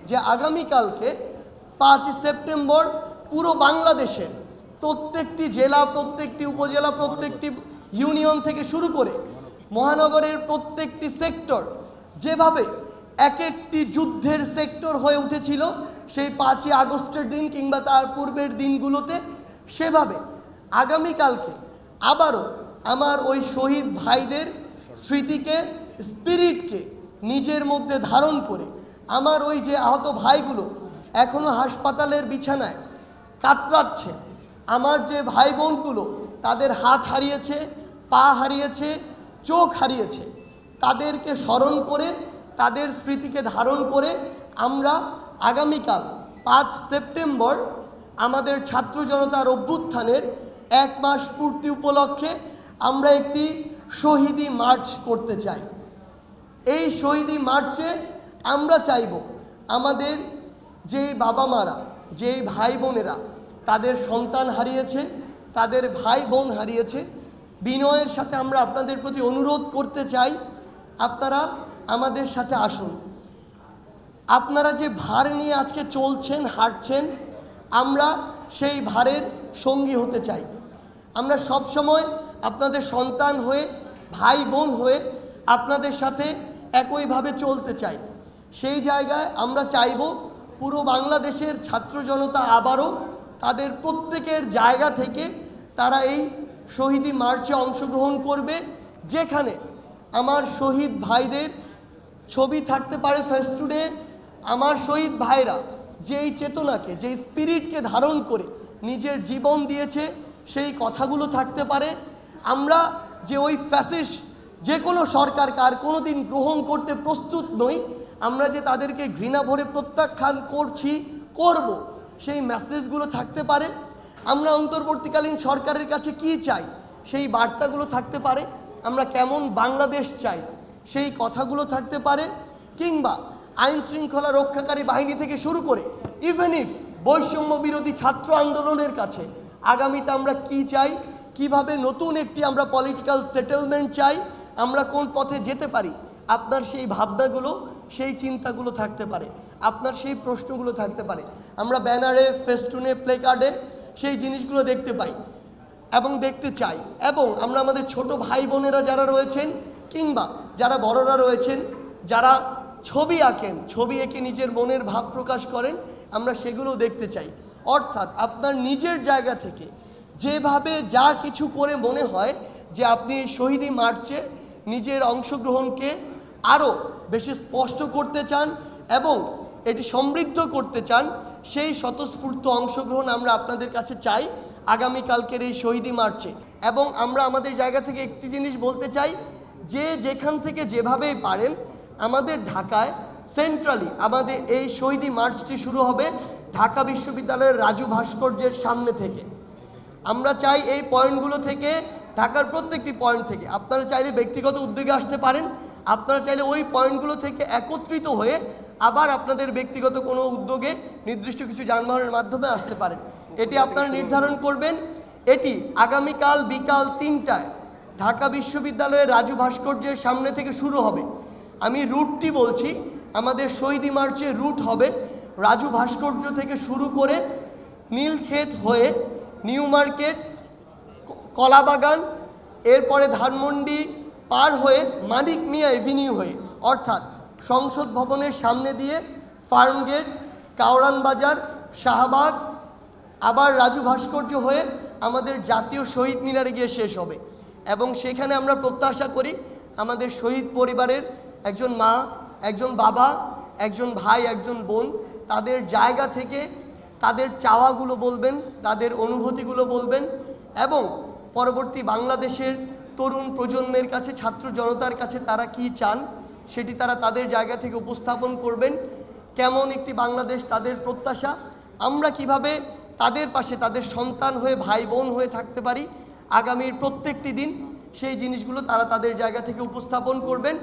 যে আগামীকালকে 5 সেপ্টেম্বর পুরো বাংলাদেশের প্রত্যেকটি জেলা, প্রত্যেকটি উপজেলা, প্রত্যেকটি ইউনিয়ন থেকে শুরু করে মহানগরের প্রত্যেকটি সেক্টর যেভাবে এক একটি যুদ্ধের সেক্টর হয়ে উঠেছিল সেই 5ই আগস্টের দিন কিংবা তার পূর্বের দিনগুলোতে, সেভাবে আগামীকালকে আবারও আমার ওই শহীদ ভাইদের স্মৃতিকে, স্পিরিটকে নিজের মধ্যে ধারণ করে আমার ওই যে আহত ভাইগুলো এখনও হাসপাতালের বিছানায় কাতরাচ্ছে, আমার যে ভাই বোনগুলো তাদের হাত হারিয়েছে, পা হারিয়েছে, চোখ হারিয়েছে, তাদেরকে স্মরণ করে তাদের স্মৃতিকে ধারণ করে আমরা আগামীকাল 5 সেপ্টেম্বর আমাদের ছাত্র জনতার অভ্যুত্থানের 1 মাস পূর্তি উপলক্ষে আমরা একটি শহীদি মার্চ করতে চাই। এই শহীদি মার্চে আমরা চাইব আমাদের যেই বাবা মারা, যেই ভাই বোনেরা তাদের সন্তান হারিয়েছে, তাদের ভাই বোন হারিয়েছে, বিনয়ের সাথে আমরা আপনাদের প্রতি অনুরোধ করতে চাই আপনারা আমাদের সাথে আসুন। আপনারা যে ভার নিয়ে আজকে চলছেন, হাঁটছেন, আমরা সেই ভারের সঙ্গী হতে চাই। আমরা সব সময় আপনাদের সন্তান হয়ে, ভাই বোন হয়ে আপনাদের সাথে একইভাবে চলতে চাই। সেই জায়গায় আমরা চাইব পুরো বাংলাদেশের ছাত্র জনতা আবারও তাদের প্রত্যেকের জায়গা থেকে তারা এই শহীদি মার্চে অংশগ্রহণ করবে, যেখানে আমার শহীদ ভাইদের ছবি থাকতে পারে ফেস্টুনে। আমার শহীদ ভাইরা যেই চেতনাকে, যেই স্পিরিটকে ধারণ করে নিজের জীবন দিয়েছে সেই কথাগুলো থাকতে পারে। আমরা যে ওই ফ্যাসিস্ট যে কোনো সরকারকে আর কোনো দিন গ্রহণ করতে প্রস্তুত নই, আমরা যে তাদেরকে ঘৃণা ভরে প্রত্যাখ্যান করছি, করব, সেই মেসেজগুলো থাকতে পারে। আমরা অন্তর্বর্তীকালীন সরকারের কাছে কি চাই সেই বার্তাগুলো থাকতে পারে। আমরা কেমন বাংলাদেশ চাই সেই কথাগুলো থাকতে পারে। কিংবা আইন শৃঙ্খলা রক্ষাকারী বাহিনী থেকে শুরু করে ইভেন ইফ বৈষম্য বিরোধী ছাত্র আন্দোলনের কাছে আগামীতে আমরা কি চাই, কিভাবে নতুন একটি আমরা পলিটিক্যাল সেটেলমেন্ট চাই, আমরা কোন পথে যেতে পারি, আপনার সেই ভাবনাগুলো, সেই চিন্তাগুলো থাকতে পারে, আপনার সেই প্রশ্নগুলো থাকতে পারে। আমরা ব্যানারে, ফেস্টুনে, প্লেকার্ডে সেই জিনিসগুলো দেখতে পাই এবং দেখতে চাই। এবং আমরা আমাদের ছোট ভাই বোনেরা যারা রয়েছেন কিংবা যারা বড়রা রয়েছেন, যারা ছবি আঁকেন, ছবি এঁকে নিজের মনের ভাব প্রকাশ করেন, আমরা সেগুলো দেখতে চাই। অর্থাৎ আপনার নিজের জায়গা থেকে যেভাবে যা কিছু করে মনে হয় যে আপনি শহীদি মার্চে নিজের অংশগ্রহণকে আরও বেশি স্পষ্ট করতে চান এবং এটি সমৃদ্ধ করতে চান, সেই স্বতঃস্ফূর্ত অংশগ্রহণ আমরা আপনাদের কাছে চাই আগামীকালকের এই শহীদি মার্চে। এবং আমরা আমাদের জায়গা থেকে একটি জিনিস বলতে চাই যে যেখান থেকে যেভাবেই পারেন আমাদের ঢাকায় সেন্ট্রালি আমাদের এই শহীদি মার্চটি শুরু হবে ঢাকা বিশ্ববিদ্যালয়ের রাজু ভাস্কর্যের সামনে থেকে। আমরা চাই এই পয়েন্টগুলো থেকে, ঢাকার প্রত্যেকটি পয়েন্ট থেকে আপনারা চাইলে ব্যক্তিগত উদ্যোগে আসতে পারেন, আপনারা চাইলে ওই পয়েন্টগুলো থেকে একত্রিত হয়ে আবার আপনাদের ব্যক্তিগত কোনো উদ্যোগে নির্দিষ্ট কিছু যানবাহনের মাধ্যমে আসতে পারেন। এটি আপনারা নির্ধারণ করবেন। এটি আগামীকাল বিকাল 3টায় ঢাকা বিশ্ববিদ্যালয়ের রাজু ভাস্কর্যের সামনে থেকে শুরু হবে। আমি রুটটি বলছি, আমাদের শহীদি মার্চের রুট হবে রাজু ভাস্কর্য থেকে শুরু করে নীলক্ষেত হয়ে নিউ মার্কেট, কলাবাগান, এরপরে ধানমন্ডি পার হয়ে মানিক মিয়া এভিনিউ হয়ে, অর্থাৎ সংসদ ভবনের সামনে দিয়ে ফার্মগেট, কাওরান বাজার, শাহবাগ, আবার রাজু ভাস্কর্য হয়ে আমাদের জাতীয় শহীদ মিনারে গিয়ে শেষ হবে। এবং সেখানে আমরা প্রত্যাশা করি আমাদের শহীদ পরিবারের একজন মা, একজন বাবা, একজন ভাই, একজন বোন তাদের জায়গা থেকে তাদের চাওয়াগুলো বলবেন, তাদের অনুভূতিগুলো বলবেন এবং পরবর্তী বাংলাদেশের তরুণ প্রজন্মের কাছে, ছাত্র জনতার কাছে তারা কি চান সেটি তারা তাদের জায়গা থেকে উপস্থাপন করবেন। কেমন একটি বাংলাদেশ তাদের প্রত্যাশা, আমরা কিভাবে তাদের পাশে তাদের সন্তান হয়ে, ভাই বোন হয়ে থাকতে পারি আগামীর প্রত্যেকটি দিন, সেই জিনিসগুলো তারা তাদের জায়গা থেকে উপস্থাপন করবেন।